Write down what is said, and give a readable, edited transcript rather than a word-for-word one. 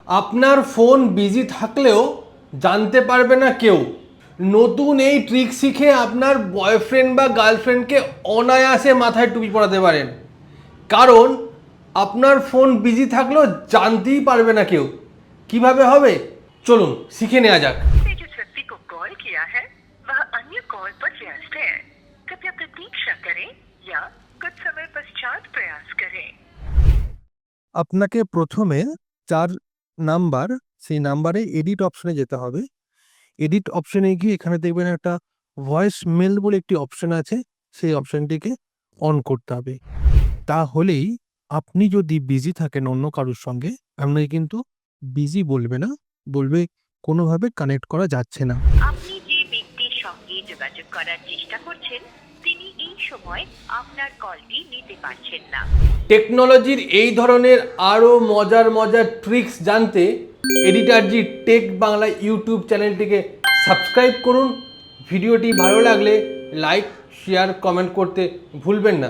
আপনার phone busy থাকলেও জানতে পারবে না কেউ। নতুন এই ট্রিক শিখে আপনার বয়ফ্রেন্ড বা গার্লফ্রেন্ডকে অনায়াসে মাথায় টুপি পরাতে পারেন, কারণ আপনার ফোন বিজি থাকলেও জানতেই পারবে না কেউ। কিভাবে হবে চলুন শিখে নেওয়া যাক। आपने जिस व्यक्ति को कॉल किया है वह अन्य कॉल पर व्यस्त है। कृपया प्रतीक्षा करें या कुछ समय पश्चात प्रयास करें। আপনাকে প্রথমে যার নাম্বার, সেই নাম্বারে এডিট অপশনে যেতে হবে। এডিট অপশনে গিয়ে এখানে দেখবেন একটা ভয়েস মেল বলে একটি অপশন আছে, সেই অপশনটিকে অন করতে হবে। তাহলেই আপনি যদি বিজি থাকেন অন্য কারোর সঙ্গে, আপনাকে কিন্তু বিজি বলবে না, বলবে কোনোভাবে কানেক্ট করা যাচ্ছে না। আপনি যে ব্যক্তির সঙ্গে যোগাযোগ করার চেষ্টা করছেন তিনি এই সময় আপনার কলটি নিতে পারছেন না। টেকনোলজির এই ধরনের আরও মজার মজার ট্রিক্স জানতে এডিটারজি টেক বাংলা ইউটিউব চ্যানেলটিকে সাবস্ক্রাইব করুন। ভিডিওটি ভালো লাগলে লাইক, শেয়ার, কমেন্ট করতে ভুলবেন না।